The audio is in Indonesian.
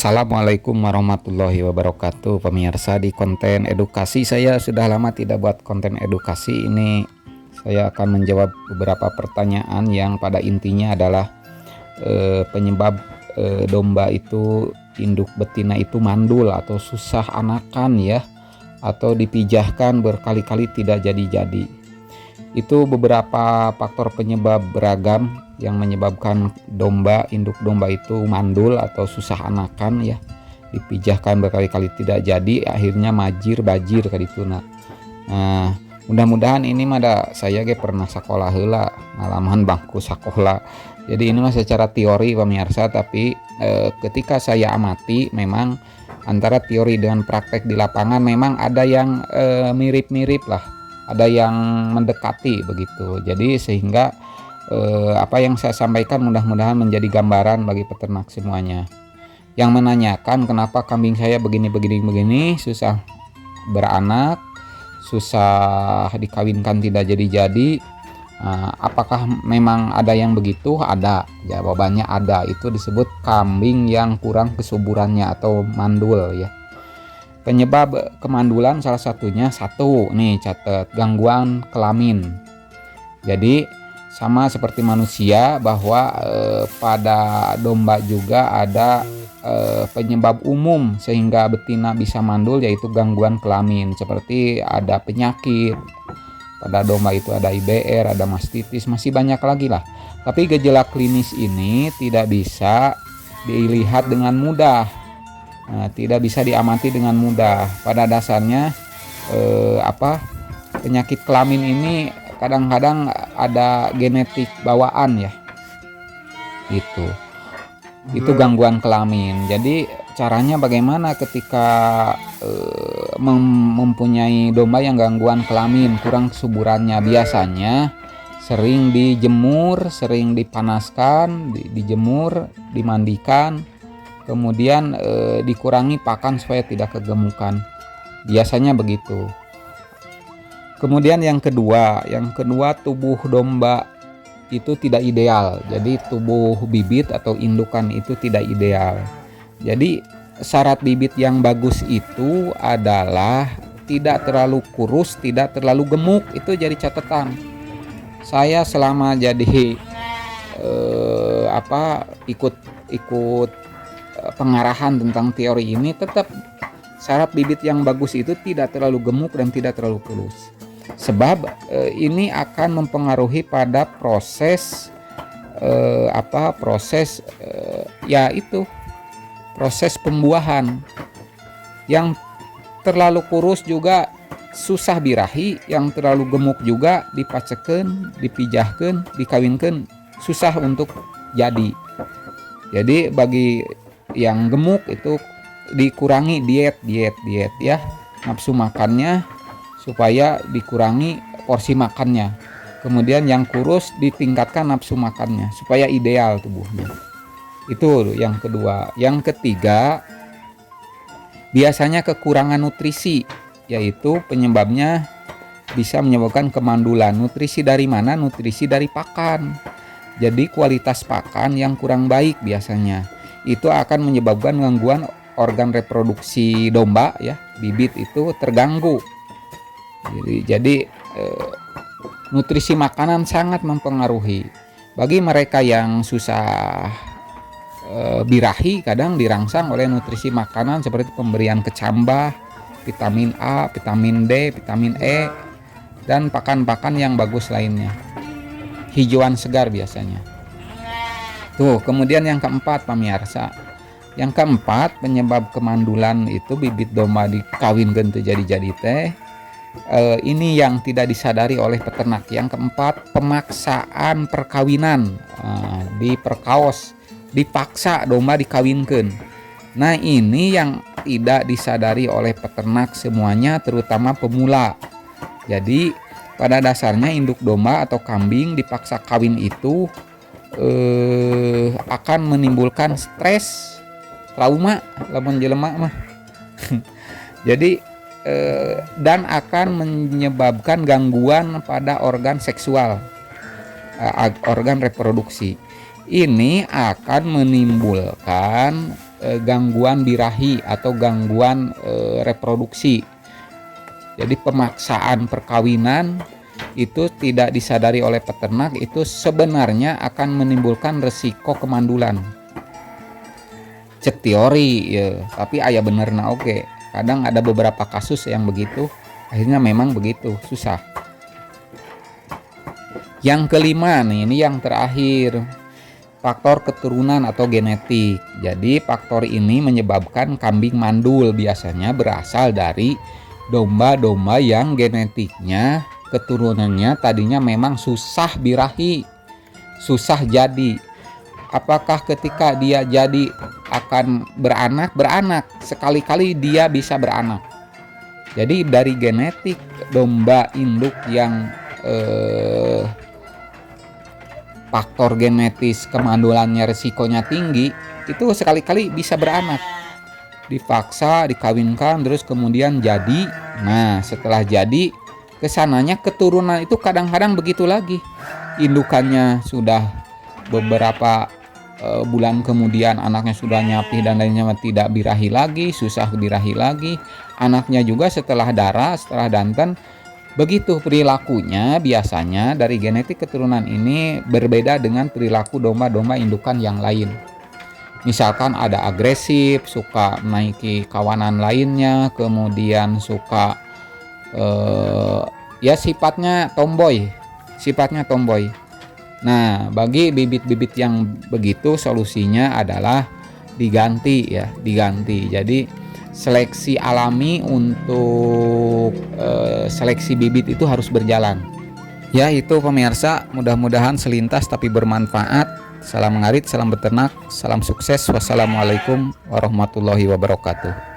Assalamualaikum warahmatullahi wabarakatuh. Pemirsa, di konten edukasi saya sudah lama tidak buat konten edukasi. Ini saya akan menjawab beberapa pertanyaan yang pada intinya adalah penyebab domba itu induk betina itu mandul atau susah anakan ya, atau dipijahkan berkali-kali tidak jadi-jadi. Itu beberapa faktor penyebab beragam yang menyebabkan induk domba itu mandul atau susah anakan ya, dipijahkan berkali-kali tidak jadi, akhirnya bajir kayak gitu. Nah, mudah-mudahan ini mah saya pernah sekolah heula, ngalaman bangku sekolah. Jadi ini mah secara teori pemirsa, tapi ketika saya amati memang antara teori dengan praktek di lapangan memang ada yang mirip-mirip lah, ada yang mendekati begitu. Jadi sehingga apa yang saya sampaikan mudah-mudahan menjadi gambaran bagi peternak semuanya. Yang menanyakan kenapa kambing saya begini susah beranak, susah dikawinkan tidak jadi-jadi, apakah memang ada yang begitu? Ada, jawabannya ada. Itu disebut kambing yang kurang kesuburannya atau mandul ya. Penyebab kemandulan salah satunya nih catat, gangguan kelamin. Jadi sama seperti manusia bahwa pada domba juga ada penyebab umum sehingga betina bisa mandul, yaitu gangguan kelamin. Seperti ada penyakit pada domba itu, ada IBR, ada mastitis, masih banyak lagi lah. Tapi gejala klinis ini tidak bisa dilihat dengan mudah, tidak bisa diamati dengan mudah. Pada dasarnya penyakit kelamin ini kadang-kadang ada genetik bawaan ya, itu gangguan kelamin. Jadi caranya bagaimana ketika mempunyai domba yang gangguan kelamin, kurang kesuburannya? Biasanya sering dijemur, sering dipanaskan, dijemur, dimandikan, kemudian dikurangi pakan supaya tidak kegemukan, biasanya begitu. Kemudian yang kedua tubuh domba itu tidak ideal. Jadi tubuh bibit atau indukan itu tidak ideal. Jadi syarat bibit yang bagus itu adalah tidak terlalu kurus, tidak terlalu gemuk. Itu jadi catatan. Saya selama jadi ikut pengarahan tentang teori ini, tetap syarat bibit yang bagus itu tidak terlalu gemuk dan tidak terlalu kurus. Sebab ini akan mempengaruhi pada proses proses pembuahan. Yang terlalu kurus juga susah birahi, yang terlalu gemuk juga dipacekeun, dipijahkeun, dikawinkeun susah untuk jadi. Jadi bagi yang gemuk itu dikurangi diet ya, nafsu makannya supaya dikurangi porsi makannya. Kemudian yang kurus ditingkatkan nafsu makannya supaya ideal tubuhnya. Itu yang kedua. Yang ketiga, biasanya kekurangan nutrisi, yaitu penyebabnya bisa menyebabkan kemandulan. Nutrisi dari mana? Nutrisi dari pakan. Jadi kualitas pakan yang kurang baik biasanya itu akan menyebabkan gangguan organ reproduksi domba ya, bibit itu terganggu. Jadi nutrisi makanan sangat mempengaruhi. Bagi mereka yang susah birahi, kadang dirangsang oleh nutrisi makanan seperti pemberian kecambah, vitamin A, vitamin D, vitamin E, dan pakan-pakan yang bagus lainnya. Hijauan segar biasanya. Tuh, kemudian yang keempat pemirsa. Yang keempat, penyebab kemandulan itu bibit domba dikawinkeun teu jadi-jadi teh. Ini yang tidak disadari oleh peternak. Yang keempat, pemaksaan perkawinan, diperkaos, dipaksa domba dikawinkeun. Nah, ini yang tidak disadari oleh peternak semuanya, terutama pemula. Jadi pada dasarnya induk domba atau kambing dipaksa kawin itu akan menimbulkan stres, trauma lamun jelema mah. Jadi dan akan menyebabkan gangguan pada organ seksual, organ reproduksi. Ini akan menimbulkan gangguan birahi atau gangguan reproduksi. Jadi pemaksaan perkawinan itu tidak disadari oleh peternak itu sebenarnya akan menimbulkan resiko kemandulan. Cek teori ya, tapi aya benerna oke. Kadang ada beberapa kasus yang begitu, akhirnya memang begitu, susah. Yang kelima nih, ini yang terakhir, faktor keturunan atau genetik. Jadi faktor ini menyebabkan kambing mandul biasanya berasal dari domba-domba yang genetiknya keturunannya tadinya memang susah birahi, susah jadi. Apakah ketika dia jadi akan beranak sekali-kali dia bisa beranak. Jadi dari genetik domba induk yang faktor genetis kemandulannya resikonya tinggi itu sekali-kali bisa beranak. Dipaksa, dikawinkan, terus kemudian jadi. Nah, setelah jadi, kesananya keturunan itu kadang-kadang begitu lagi. Indukannya sudah beberapa bulan kemudian anaknya sudah nyapih dan lainnya tidak birahi lagi, susah birahi lagi. Anaknya juga setelah darah, setelah danten, begitu perilakunya biasanya dari genetik keturunan ini berbeda dengan perilaku domba-domba indukan yang lain. Misalkan ada agresif, suka menaiki kawanan lainnya, kemudian suka ya sifatnya tomboy. Nah, bagi bibit-bibit yang begitu solusinya adalah diganti. Jadi seleksi alami untuk seleksi bibit itu harus berjalan. Ya itu pemirsa, mudah-mudahan selintas tapi bermanfaat. Salam ngarit, salam beternak, salam sukses. Wassalamualaikum warahmatullahi wabarakatuh.